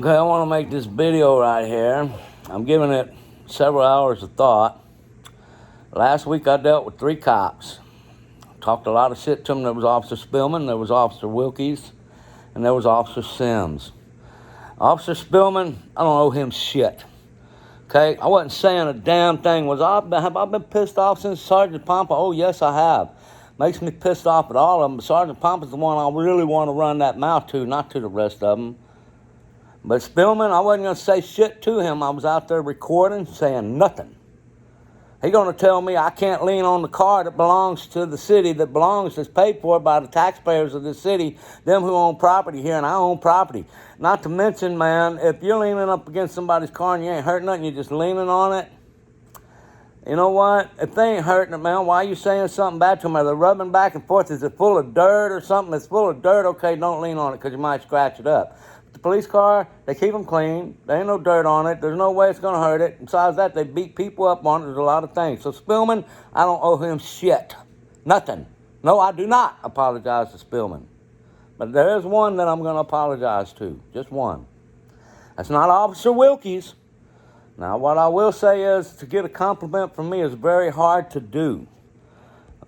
Okay, I want to make this video right here. I'm giving it several hours of thought. Last week I dealt with 3 cops. Talked a lot of shit to them. There was Officer Spillman, there was Officer Wilkies, and there was Officer Sims. Officer Spillman, I don't owe him shit. Okay, I wasn't saying a damn thing. Have I been pissed off since Sergeant Pompa? Oh, yes, I have. Makes me pissed off at all of them. But Sergeant Pompa's the one I really want to run that mouth to, not to the rest of them. But Spillman, I wasn't going to say shit to him. I was out there recording, saying nothing. He going to tell me I can't lean on the car that belongs to the city, that's paid for by the taxpayers of this city, them who own property here, and I own property. Not to mention, man, if you're leaning up against somebody's car and you ain't hurting nothing, you're just leaning on it. You know what? If they ain't hurting it, man, why are you saying something bad to them? Are they rubbing back and forth? Is it full of dirt or something? It's full of dirt, okay, don't lean on it because you might scratch it up. The police car, they keep them clean. There ain't no dirt on it. There's no way it's going to hurt it. Besides that, they beat people up on it. There's a lot of things. So Spillman, I don't owe him shit. Nothing. No, I do not apologize to Spillman. But there is one that I'm going to apologize to. Just one. That's not Officer Wilkies. Now, what I will say is to get a compliment from me is very hard to do.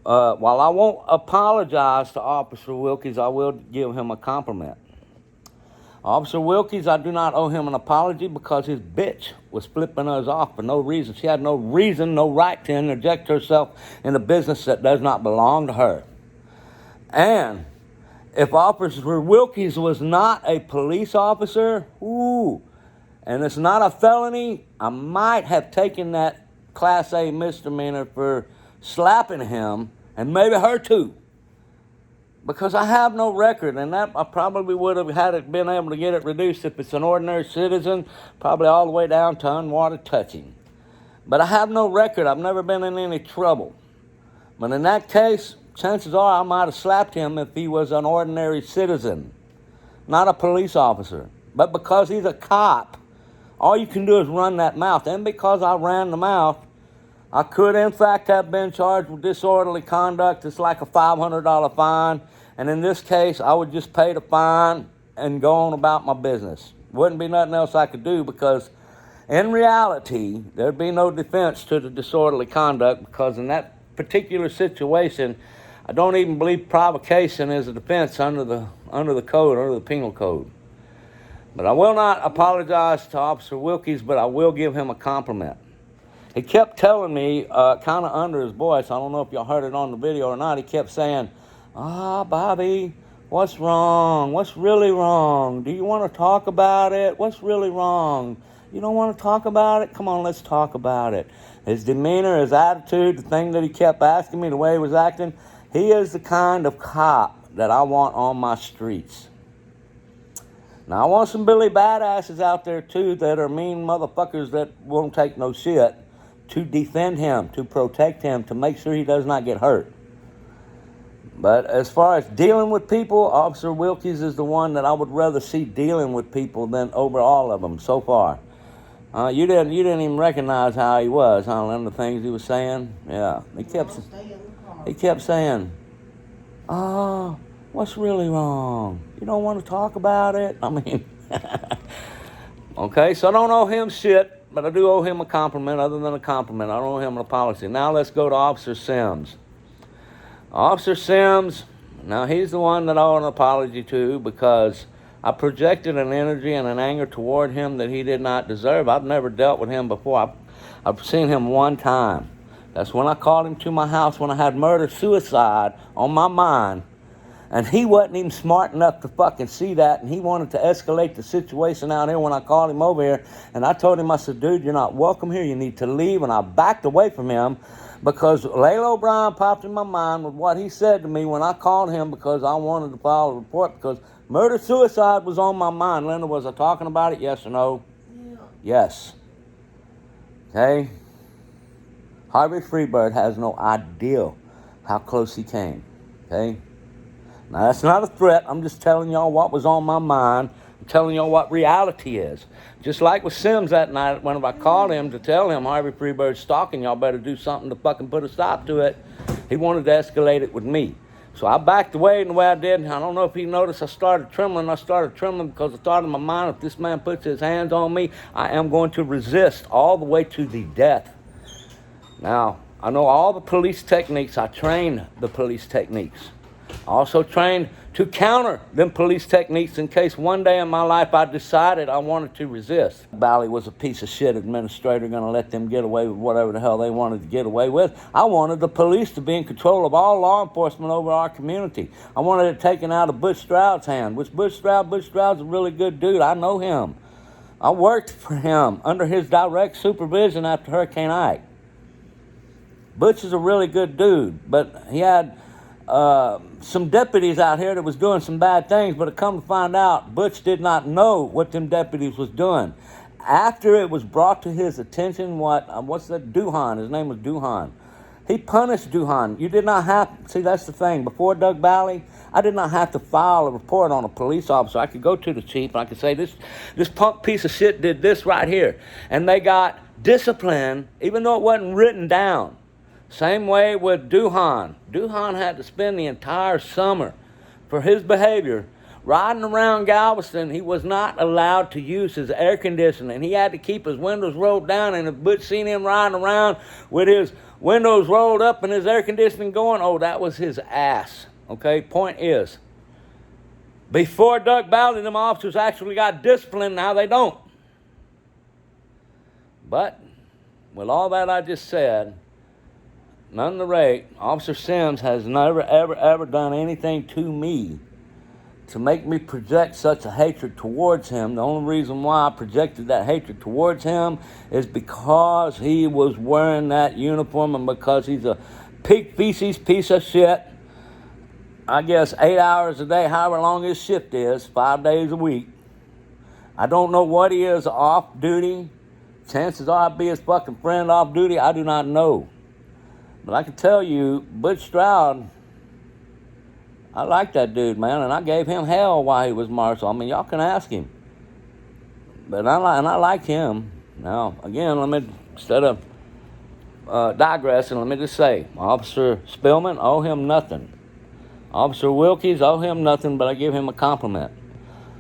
While I won't apologize to Officer Wilkies, I will give him a compliment. Officer Wilkies, I do not owe him an apology because his bitch was flipping us off for no reason. She had no reason, no right to interject herself in a business that does not belong to her. And if Officer Wilkies was not a police officer, and it's not a felony, I might have taken that Class A misdemeanor for slapping him, and maybe her too. Because I have no record, and that I probably would have been able to get it reduced if it's an ordinary citizen, probably all the way down to unwanted touching. But I have no record. I've never been in any trouble. But in that case, chances are I might have slapped him if he was an ordinary citizen, not a police officer. But because he's a cop, all you can do is run that mouth. And because I ran the mouth, I could, in fact, have been charged with disorderly conduct. It's like a $500 fine. And in this case, I would just pay the fine and go on about my business. Wouldn't be nothing else I could do because, in reality, there'd be no defense to the disorderly conduct because in that particular situation, I don't even believe provocation is a defense under the code, under the penal code. But I will not apologize to Officer Wilkies, but I will give him a compliment. He kept telling me, kind of under his voice, I don't know if y'all heard it on the video or not, he kept saying, Bobby, what's wrong? What's really wrong? Do you want to talk about it? What's really wrong? You don't want to talk about it? Come on, let's talk about it. His demeanor, his attitude, the thing that he kept asking me, the way he was acting, he is the kind of cop that I want on my streets. Now, I want some Billy Badasses out there, too, that are mean motherfuckers that won't take no shit, to defend him, to protect him, to make sure he does not get hurt. But as far as dealing with people, Officer Wilkies is the one that I would rather see dealing with people than over all of them so far. You didn't even recognize how he was, huh? Them the things he was saying? Yeah. He kept saying, what's really wrong? You don't want to talk about it? I mean, okay, so I don't owe him shit. But I do owe him a compliment. Other than a compliment, I don't owe him an apology. Now let's go to Officer Sims. Officer Sims, now he's the one that I owe an apology to because I projected an energy and an anger toward him that he did not deserve. I've never dealt with him before. I've seen him one time. That's when I called him to my house when I had murder-suicide on my mind. And he wasn't even smart enough to fucking see that, and he wanted to escalate the situation out here when I called him over here. And I told him, I said, dude, you're not welcome here. You need to leave. And I backed away from him because Layla O'Brien popped in my mind with what he said to me when I called him because I wanted to file a report because murder-suicide was on my mind. Linda, was I talking about it? Yes or no? Yeah. Yes. Okay? Harvey Freebird has no idea how close he came. Okay? Now, that's not a threat. I'm just telling y'all what was on my mind. I'm telling y'all what reality is. Just like with Sims that night, when I called him to tell him Harvey Freebird's stalking, y'all better do something to fucking put a stop to it. He wanted to escalate it with me. So I backed away in the way I did, and I don't know if he noticed I started trembling. I started trembling because I thought in my mind, if this man puts his hands on me, I am going to resist all the way to the death. Now, I know all the police techniques. I trained the police techniques. I also trained to counter them police techniques in case one day in my life I decided I wanted to resist. Bally was a piece of shit administrator going to let them get away with whatever the hell they wanted to get away with. I wanted the police to be in control of all law enforcement over our community. I wanted it taken out of Butch Stroud's hand, which Butch Stroud's a really good dude. I know him. I worked for him under his direct supervision after Hurricane Ike. Butch is a really good dude, but he had some deputies out here that was doing some bad things, but it come to find out, Butch did not know what them deputies was doing. After it was brought to his attention, what's that, Duhan, his name was Duhan. He punished Duhan. You did not have, see, that's the thing. Before Doug Bally, I did not have to file a report on a police officer. I could go to the chief and I could say, this punk piece of shit did this right here. And they got disciplined, even though it wasn't written down. Same way with Duhan. Duhan had to spend the entire summer for his behavior riding around Galveston. He was not allowed to use his air conditioning. He had to keep his windows rolled down, and if Butch seen him riding around with his windows rolled up and his air conditioning going, oh, that was his ass. Okay, point is, before Doug Bally, them officers actually got disciplined. Now they don't. But with all that I just said, none the rate, Officer Sims has never, ever done anything to me to make me project such a hatred towards him. The only reason why I projected that hatred towards him is because he was wearing that uniform and because he's a pig feces piece of shit. I guess 8 hours a day, however long his shift is, 5 days a week. I don't know what he is off duty. Chances are I'd be his fucking friend off duty. I do not know. But I can tell you, Butch Stroud, I like that dude, man, and I gave him hell while he was marshal. I mean, y'all can ask him. But I like him. Now, again, instead of digressing, let me just say, Officer Spillman, owe him nothing. Officer Wilkies, owe him nothing, but I give him a compliment.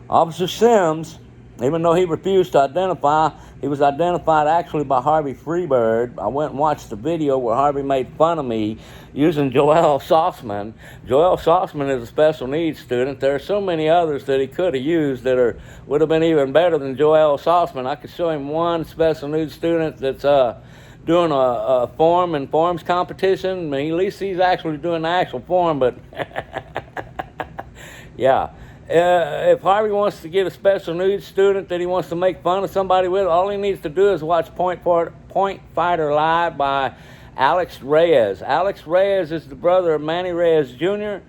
Officer Sims, even though he refused to identify, he was identified actually by Harvey Freebird. I went and watched the video where Harvey made fun of me using Joel Sauceman. Joel Sauceman is a special needs student. There are so many others that he could have used that would have been even better than Joel Sauceman. I could show him one special needs student that's doing a form and forms competition. I mean, at least he's actually doing the actual form, but yeah. If Harvey wants to get a special needs student that he wants to make fun of somebody with, all he needs to do is watch Point Fighter Live by Alex Reyes. Alex Reyes is the brother of Manny Reyes Jr.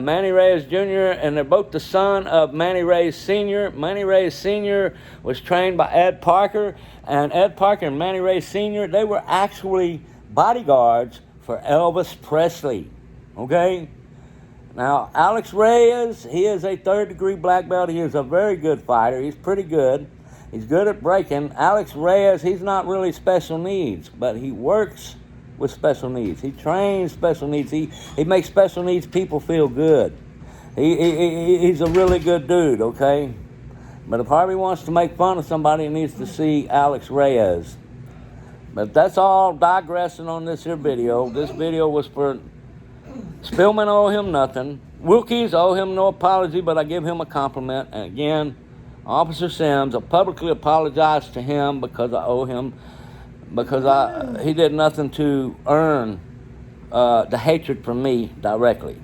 Manny Reyes Jr., and they're both the son of Manny Reyes Sr. Manny Reyes Sr. was trained by Ed Parker, and Ed Parker and Manny Reyes Sr., they were actually bodyguards for Elvis Presley, okay? Now, Alex Reyes, he is a third-degree black belt. He is a very good fighter. He's pretty good. He's good at breaking. Alex Reyes, he's not really special needs, but he works with special needs. He trains special needs. He makes special needs people feel good. He's a really good dude, okay? But if Harvey wants to make fun of somebody, he needs to see Alex Reyes. But that's all digressing on this here video. This video was for Spillman, owe him nothing. Wilkies, owe him no apology, but I give him a compliment. And again, Officer Sims, I publicly apologize to him because I owe him, because he did nothing to earn the hatred from me directly.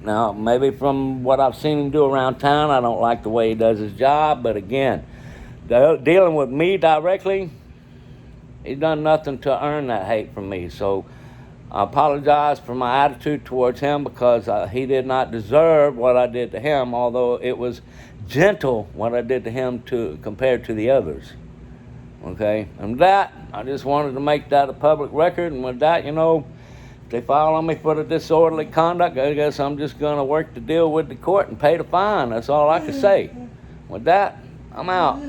Now, maybe from what I've seen him do around town, I don't like the way he does his job, but again, dealing with me directly, he's done nothing to earn that hate from me. So I apologize for my attitude towards him because he did not deserve what I did to him, although it was gentle what I did to him compared to the others. Okay? And that, I just wanted to make that a public record. And with that, you know, if they file on me for the disorderly conduct, I guess I'm just going to work the deal with the court and pay the fine. That's all I can say. With that, I'm out.